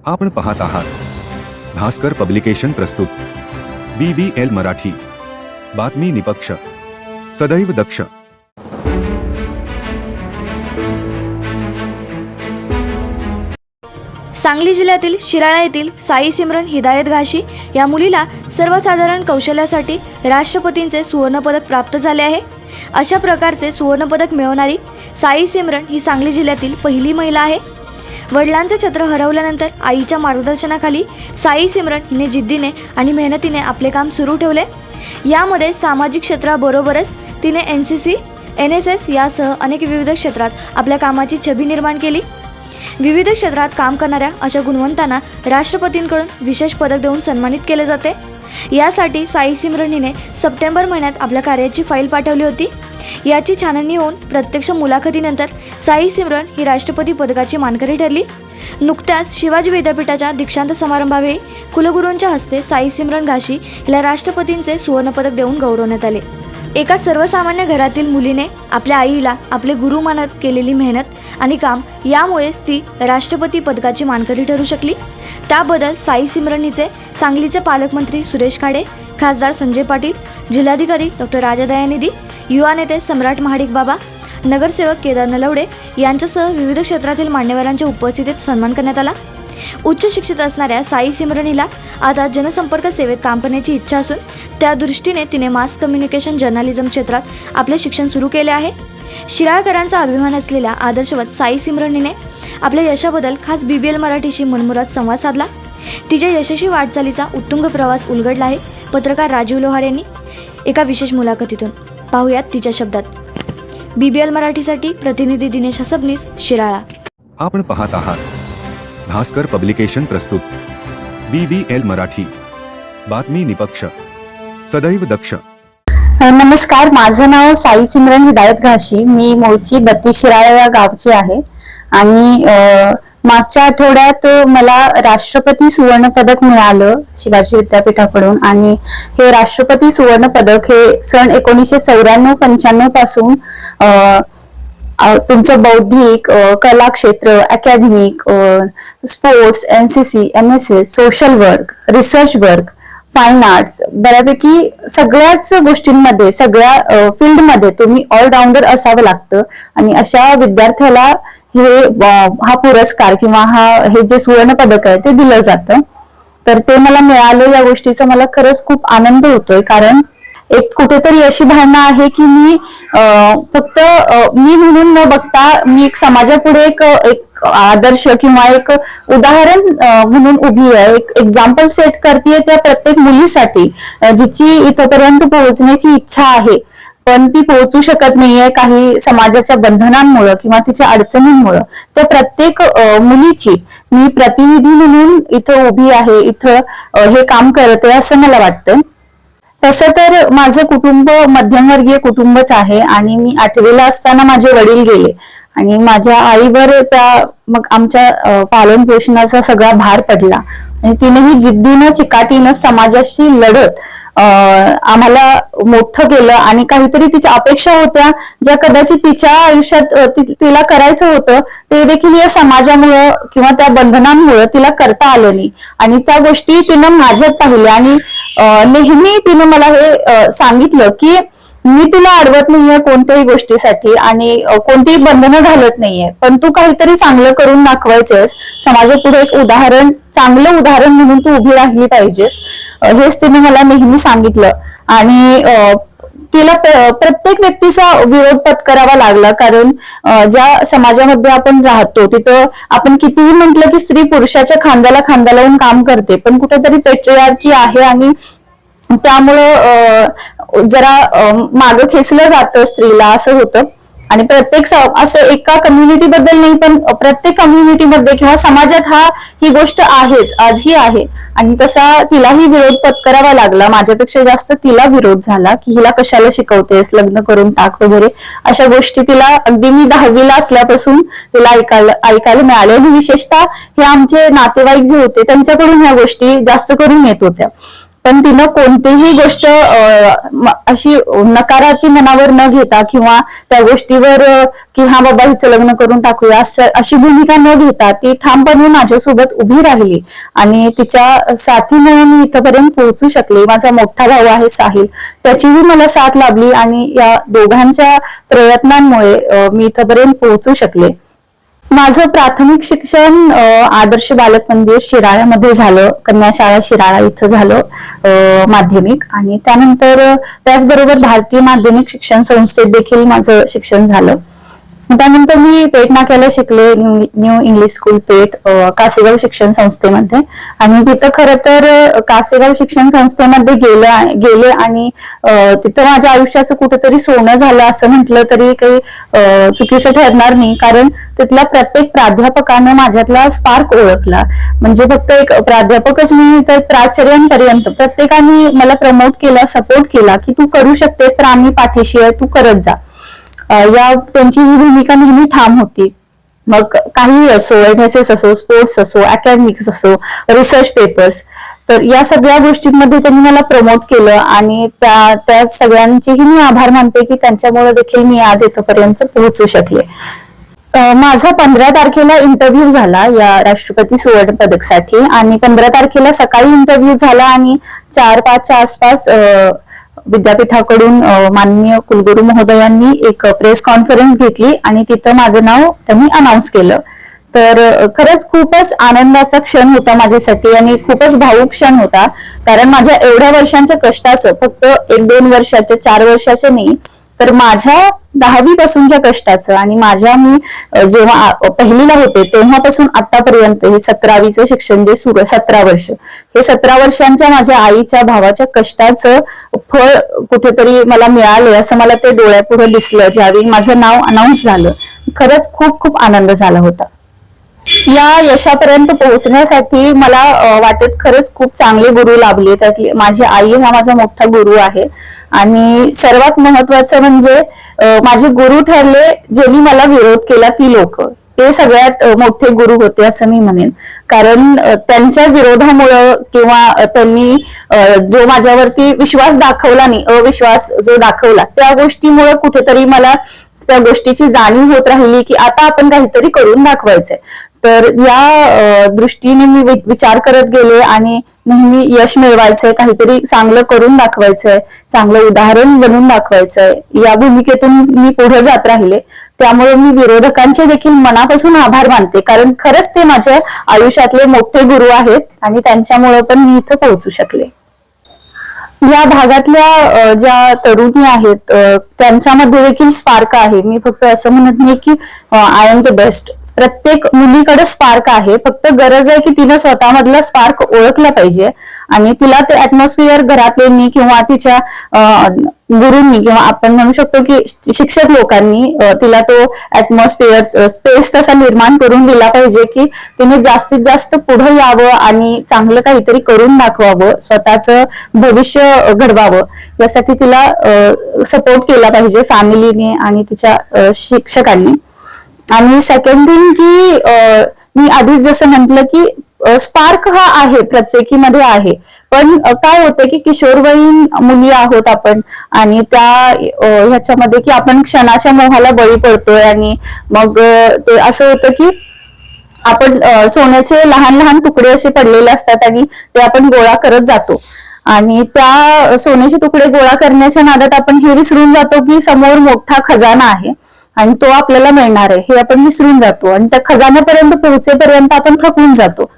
आपण पाहत आहात भास्कर पब्लिकेशन प्रस्तुत BBL मराठी, बातमी निपक्ष, सदैव दक्ष. सांगली जिल्ह्यातील शिराळा येथील साई सिमरन हिदायत घाशी या मुलीला सर्वसाधारण कौशल्यासाठी राष्ट्रपतींचे सुवर्णपदक प्राप्त झाले आहे. अशा प्रकारचे सुवर्णपदक मिळवणारी साई सिमरन ही सांगली जिल्ह्यातील पहिली महिला आहे. वडिलांचे छत्र हरवल्यानंतर आईच्या मार्गदर्शनाखाली साई सिमरन हिने जिद्दीने आणि मेहनतीने आपले काम सुरू ठेवले. यामध्ये सामाजिक क्षेत्राबरोबरच तिने NCC, NSS यासह अनेक विविध क्षेत्रात आपल्या कामाची छबी निर्माण केली. विविध क्षेत्रात काम करणाऱ्या अशा गुणवंतांना राष्ट्रपतींकडून विशेष पदक देऊन सन्मानित केले जाते. यासाठी साई सिमरन हिने सप्टेंबर महिन्यात आपल्या कार्याची फाईल पाठवली होती. याची छाननी होऊन प्रत्यक्ष मुलाखतीनंतर साई सिमरन ही राष्ट्रपती पदकाची मानकरी ठरली. नुकत्याच शिवाजी विद्यापीठाच्या दीक्षांत समारंभावेळी कुलगुरूंच्या हस्ते साई सिमरन घाशी हिला राष्ट्रपतींचे सुवर्णपदक देऊन गौरवण्यात आले. एका सर्वसामान्य घरातील मुलीने आपल्या आईला आपले गुरु मानत केलेली मेहनत आणि काम यामुळेच ती राष्ट्रपती पदकाची मानकरी ठरू शकली. त्याबद्दल साई सिमरन हिचे सांगलीचे पालकमंत्री सुरेश खाडे, खासदार संजय पाटील, जिल्हाधिकारी डॉक्टर राजा दयानिधी, युवा नेते सम्राट महाडिक बाबा, नगरसेवक केदार नलवडे यांच्यासह विविध क्षेत्रातील मान्यवरांच्या उपस्थितीत सन्मान करण्यात आला. उच्च शिक्षित असणाऱ्या साई सिमरन हिला आता जनसंपर्क सेवेत काम करण्याची इच्छा असून त्या दृष्टीने तिने मास कम्युनिकेशन जर्नलिझम क्षेत्रात आपले शिक्षण सुरू केले आहे. शिराळकरांचा अभिमान असलेल्या आदर्शवत साई सिमरन हिने आपल्या यशाबद्दल खास BBL मराठीशी मनमुराद संवाद साधला. तिच्या यशस्वी वाटचालीचा उत्तुंग प्रवास उलगडला आहे. पत्रकार राजीव लोहार यांनी एका विशेष मुलाखतीतून पाहुयात तिच्या शब्दात. BBL मराठीसाठी प्रतिनिधी दिनेश हसबनीस, शिराळा. आपण पाहत आहात भास्कर पब्लिकेशन प्रस्तुत BBL मराठी, बातमी निपक्ष, सदैव दक्ष. नमस्कार, माझं नाव साई सिमरन हिदायत घाशी. मी मूळची 32 शिराळा या गावची आहे आणि मागच्या आठवड्यात मला राष्ट्रपती सुवर्ण पदक मिळालं शिवाजी विद्यापीठाकडून. आणि हे राष्ट्रपती सुवर्ण पदक हे सन 1994-95 पासून तुमचं बौद्धिक, कला क्षेत्र, academic, sports, NCC, NSS, social work, research work, fine arts, बऱ्यापैकी सगळ्याच गोष्टींमध्ये, सगळ्या फील्डमध्ये तुम्ही ऑलराऊंडर असावं लागतं. आणि अशा विद्यार्थ्याला हा पुरस्कार किंवा हे जे सुवर्ण पदक आहे ते दिलं जातं. तर ते मला मिळालं, या गोष्टीचा मला खरंच खूप आनंद होतोय. कारण एक कुठेतरी अशी भावना आहे की मी फक्त मी म्हणून न बघता मी एक समाजापुढे एक आदर्श किंवा एक उदाहरण म्हणून उभी आहे, एक एक्झाम्पल सेट करते त्या प्रत्येक मुलीसाठी जिची इथपर्यंत पोहोचण्याची इच्छा आहे पण ती पोहोचू शकत नाहीये काही समाजाच्या बंधनांमुळे किंवा तिच्या अडचणींमुळे. त्या प्रत्येक मुलीची मी प्रतिनिधी म्हणून इथं उभी आहे, इथं हे काम करते असं मला वाटतं. तसं तर माझं कुटुंब मध्यमवर्गीय कुटुंबच आहे आणि मी 8वीला असताना माझे वडील गेले आणि माझ्या आईवर मग आमच्या पालन पोषणाचा सगळा भार पडला. आणि तिनेही जिद्दीनं चिकाटीनं समाजाशी लढत आम्हाला मोठं केलं आणि काहीतरी तिच्या अपेक्षा होत्या ज्या कदाचित तिच्या आयुष्यात तिला करायचं होतं ते देखील या समाजामुळं किंवा त्या बंधनांमुळे तिला करता आलं नाही. आणि त्या गोष्टी तिनं माझ्यात पाहिल्या आणि नेहमी तिनं मला हे सांगितलं की मी तुला अडवत नाहीये कोणत्याही गोष्टीसाठी आणि कोणतीही बंधनं घालत नाहीये, पण तू काहीतरी चांगलं करून दाखवायचंस, समाजापुढे एक चांगलं उदाहरण म्हणून तू उभी राहिली पाहिजेस, हेच तिने मला नेहमी सांगितलं. आणि तिला प्रत्येक व्यक्तीचा विरोध पत्करावा लागला. कारण ज्या समाजामध्ये आपण राहतो तिथं आपण कितीही म्हटलं की स्त्री पुरुषाच्या खांद्याला खांदा लावून काम करते, पण कुठेतरी पेट्रियार्की आहे आणि त्यामुळं जरा मागं खेचलं जातं स्त्रीला, असं होतं. आणि प्रत्येक असं एका कम्युनिटीबद्दल नाही पण प्रत्येक कम्युनिटीमध्ये किंवा समाजात ही गोष्ट आहेच, आजही आहे. आणि तसा तिलाही विरोध पत्करावा लागला. माझ्यापेक्षा जास्त तिला विरोध झाला की हिला कशाला शिकवतेस, लग्न करून टाक वगैरे अशा गोष्टी तिला अगदी मी 10वीला असल्यापासून तिला ऐकायला मिळाल्या. आणि विशेषतः हे आमचे नातेवाईक जे होते त्यांच्याकडून ह्या गोष्टी जास्त करून येत होत्या. पण तिनं कोणतीही गोष्ट अशी नकारार्थी मनावर न घेता किंवा त्या गोष्टीवर की हा बाबा हिचं लग्न करून टाकूया अशी भूमिका न घेता ती ठामपणे माझ्यासोबत उभी राहिली आणि तिच्या साथीमुळे मी इथपर्यंत पोहोचू शकले. माझा मोठा भाऊ आहे साहिल, त्याचीही मला साथ लाभली आणि या दोघांच्या प्रयत्नांमुळे मी इथपर्यंत पोहोचू शकले. माझं प्राथमिक शिक्षण आदर्श बालक मंदिर शिराळ्यामध्ये झालं, कन्या शाळा शिराळा इथं झालं माध्यमिक, आणि त्यानंतर त्याचबरोबर भारतीय माध्यमिक शिक्षण संस्थेत देखील माझं शिक्षण झालं. त्यानंतर मी पेठ नाक्याला शिकले, न्यू इंग्लिश स्कूल पेठ कासेगाव शिक्षण संस्थेमध्ये. आणि तिथं खरं तर कासेगाव शिक्षण संस्थेमध्ये गेले आणि तिथं माझ्या आयुष्याचं कुठेतरी सोनं झालं असं म्हटलं तरी काही चुकीचं ठरणार नाही, कारण तिथल्या प्रत्येक प्राध्यापकानं माझ्यातला स्पार्क ओळखला. म्हणजे फक्त एक प्राध्यापकच नाही तर प्राचार्यांपर्यंत प्रत्येकाने मला प्रमोट केला, सपोर्ट केला की तू करू शकतेस तर आम्ही पाठीशी आहे, तू करत जा. त्यांची ही भूमिका नेहमी ठाम होती. मग काही असो, NSS असो, स्पोर्ट्स असो, अकॅडमिक्स असो, रिसर्च पेपर्स, तर या सगळ्या गोष्टींमध्ये त्यांनी मला प्रमोट केलं आणि त्या सगळ्यांचेही मी आभार मानते की त्यांच्यामुळे देखील मी आज इथपर्यंत पोहोचू शकले. माझा 15 तारखेला इंटरव्ह्यू झाला या राष्ट्रपती सुवर्ण पदकसाठी, आणि 15 तारखेला सकाळी इंटरव्ह्यू झाला आणि 4-5च्या आसपास विद्यापीठाकडून माननीय कुलगुरू महोदयांनी एक प्रेस कॉन्फरन्स घेतली आणि तिथं माझं नाव त्यांनी अनाऊन्स केलं. तर खरंच खूपच आनंदाचा क्षण होता माझ्यासाठी आणि खूपच भावूक क्षण होता, कारण माझ्या एवढ्या वर्षांच्या कष्टाचं, फक्त 1-2 वर्षाच्या 4 वर्षाचं नाही, तर माझ्या 10वी पासूनच्या कष्टाचं आणि मी जेव्हा पहिलीला होते तेव्हापासून आतापर्यंत हे 17वीचं शिक्षण जे सुरू 17 वर्ष, हे 17 वर्षांच्या माझ्या आईच्या भावाच्या कष्टाचं फळ कुठेतरी मला मिळाले असं मला ते डोळ्यापुढे दिसलं ज्यावेळी माझं नाव अनाऊन्स झालं. खरंच खूप खूप आनंद झाला होता. या यशापर्यंत पोहोचण्यासाठी मला वाटेत खरंच खूप चांगले गुरु लाभले. त्यातली माझी आई हा माझा मोठा गुरु आहे, आणि सर्वात महत्वाचं म्हणजे माझे गुरु ठरले ज्यांनी मला विरोध केला ती लोक, ते सगळ्यात मोठे गुरु होते असं मी म्हणेन. कारण त्यांच्या विरोधामुळं किंवा त्यांनी जो माझ्यावरती विश्वास दाखवला नाही, अविश्वास जो दाखवला, त्या गोष्टीमुळे कुठेतरी मला त्या गोष्टीची जाणीव होत राहिली की आता आपण काहीतरी करून दाखवायचंय. तर या दृष्टीने मी विचार करत गेले आणि नेहमी यश मिळवायचंय, काहीतरी चांगलं करून दाखवायचंय, चांगलं उदाहरण बनवून दाखवायचंय, या भूमिकेतून मी पुढे जात राहिले. त्यामुळे मी विरोधकांचे देखील मनापासून आभार मानते, कारण खरंच ते माझ्या आयुष्यातले मोठे गुरु आहेत आणि त्यांच्यामुळे पण मी इथं पोहोचू शकले. या भागातल्या ज्या तरुणी आहेत त्यांच्यामध्ये देखील स्पार्क आहे. मी फक्त असं म्हणत नाही की आय एम द बेस्ट. प्रत्येक मुलीकडे स्पार्क आहे, फक्त गरज आहे की तिने स्वतःमधला स्पार्क ओळखला पाहिजे आणि तिला ते ऍटमॉस्फिअर घरातल्यांनी किंवा तिच्या गुरूंनी किंवा आपण म्हणू शकतो की शिक्षक लोकांनी तिला तो ऍटमॉस्फिअर स्पेस तसा निर्माण करून दिला पाहिजे की तिने जास्तीत जास्त पुढे यावं आणि चांगलं काहीतरी करून दाखवावं, स्वतःचं भविष्य घडवावं. यासाठी तिला सपोर्ट केला पाहिजे फॅमिलीने आणि तिच्या शिक्षकांनी. आणि सेकंड थिंग की मी आधीच जसं म्हटलं की स्पार्क हा आहे, प्रत्येकीमध्ये आहे, पण काय होतं की किशोरवयीन मुली आहोत आपण आणि त्या ह्याच्यामध्ये की आपण क्षणाच्या मोहाला बळी पडतोय आणि मग ते असं होतं की आपण सोन्याचे लहान लहान तुकडे असे पडलेले असतात आणि ते आपण गोळा करत जातो आणि त्या सोन्याचे तुकडे गोळा करण्याच्या नादात आपण हे विसरून जातो की समोर मोठा खजाना आहे आणि तो आपल्याला मिळणार आहे, हे आपण विसरून जातो आणि त्या खजान्यापर्यंत पोहोचेपर्यंत आपण थकून जातो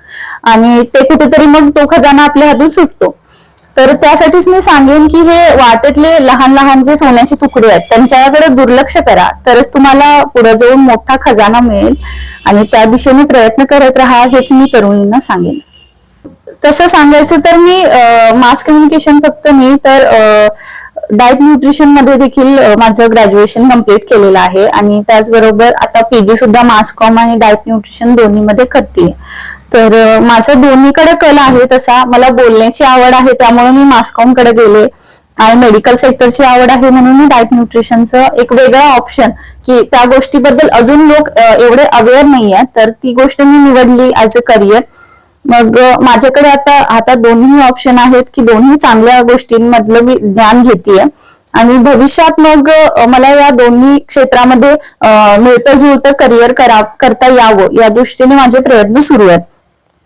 आणि ते कुठेतरी मग तो खजाना आपल्या हातून सुटतो. तर त्यासाठीच मी सांगेन की हे वाटेतले लहान लहान जे सोन्याचे तुकडे आहेत त्यांच्याकडे दुर्लक्ष करा, तरच तुम्हाला पुढे जाऊन मोठा खजाना मिळेल आणि त्या दिशेने प्रयत्न करत राहा, हेच मी तरुणींना सांगेन. तसं सांगायचं तर मी मास कम्युनिकेशन फक्त नाही तर डाएट न्यूट्रिशन मध्ये देखील माझं ग्रॅज्युएशन कम्प्लीट केलेलं आहे आणि त्याचबरोबर आता PG सुद्धा मास कॉम आणि डाएट न्यूट्रिशन दोन्हीमध्ये करते. तर माझं दोन्हीकडे कल आहे. तसा मला बोलण्याची आवड आहे त्यामुळे मी मास कॉम कडे गेले आणि मेडिकल सेक्टरची आवड आहे म्हणून मी डाएट न्यूट्रिशनचं एक वेगळा ऑप्शन की त्या गोष्टीबद्दल अजून लोक एवढे अवेअर नाही आहेत तर ती गोष्ट मी निवडली ऍज अ करिअर. मग माझ्याकडे आता हातात दोन्ही ऑप्शन आहेत की दोन्ही चांगल्या गोष्टींमधलं मी ज्ञान घेतेय आणि भविष्यात मग मला या दोन्ही क्षेत्रामध्ये मिळतं जुळतं करिअर करता यावं या दृष्टीने माझे प्रयत्न सुरू आहेत.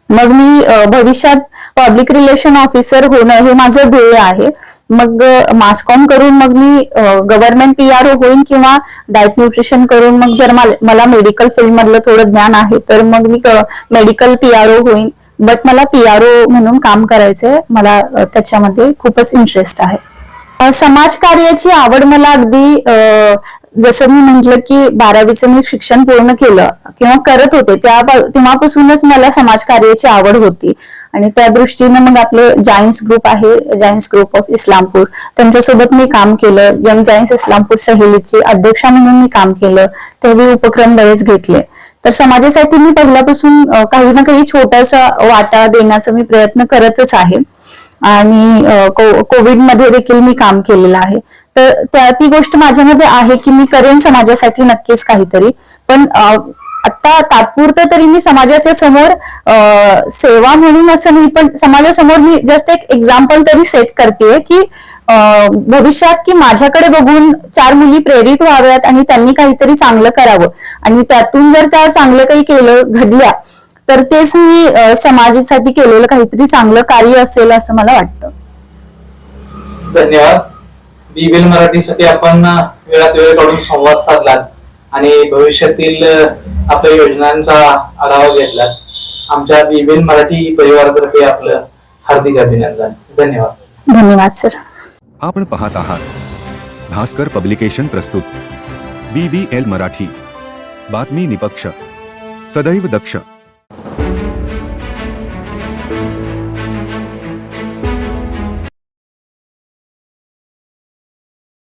मग मी भविष्यात पब्लिक रिलेशन ऑफिसर होणं हे माझं ध्येय आहे. मग मासकॉम करून मग मी गव्हर्नमेंट PRO होईन किंवा डाएट न्यूट्रिशन करून मग जर मला मेडिकल फील्ड मधलं थोडं ज्ञान आहे तर मग मी मेडिकल PRO होईन. बट मला PRO म्हणून काम करायचंय. मला त्याच्यामध्ये खूपच इंटरेस्ट आहे. समाजकार्याची आवड मला अगदी जसं मी म्हंटल की 12वीचं मी शिक्षण पूर्ण केलं किंवा करत होते तेव्हापासूनच मला समाजकार्याची आवड होती आणि त्या दृष्टीने मग आपले जायंट्स ग्रुप आहे, जायंट्स ग्रुप ऑफ इस्लामपूर, त्यांच्यासोबत मी काम केलं. यंग जायंट्स इस्लामपूर सहेलीची अध्यक्षा म्हणून मी काम केलं. ते उपक्रम बरेच घेतले. तर समाजासाठी मी पहिल्यापासून काही ना काही छोटासा वाटा देण्याचा मी प्रयत्न करतच आहे आणि कोविडमध्ये देखील मी काम केलेलं आहे. तर ती गोष्ट माझ्यामध्ये आहे की मी करेन समाजासाठी नक्कीच काहीतरी. पण आता तात्पुरतं तरी मी समाजाच्या समोर सेवा म्हणून असं नाही, पण समाजासमोर मी जस्ट एक एक्झाम्पल तरी सेट करते की भविष्यात की माझ्याकडे बघून 4 मुली प्रेरित व्हाव्यात आणि त्यांनी काहीतरी चांगलं करावं आणि त्यातून जर त्या चांगलं काही घडल्या तर तेच मी समाजासाठी केलेलं काहीतरी चांगलं कार्य असेल असं मला वाटतं. धन्यवाद. बीबीएल मराठीसाठी आपण वेळात वेळ काढून संवाद साधलात आणि भविष्यातील आपल्या योजनांचा आढावा घेतलात. आमच्या बीबीएल मराठी परिवारातर्फे आपलं हार्दिक अभिनंदन. धन्यवाद. धन्यवाद सर. आपण पाहत आहात भास्कर पब्लिकेशन प्रस्तुत BBL मराठी. बातमी निपक्ष, सदैव दक्ष.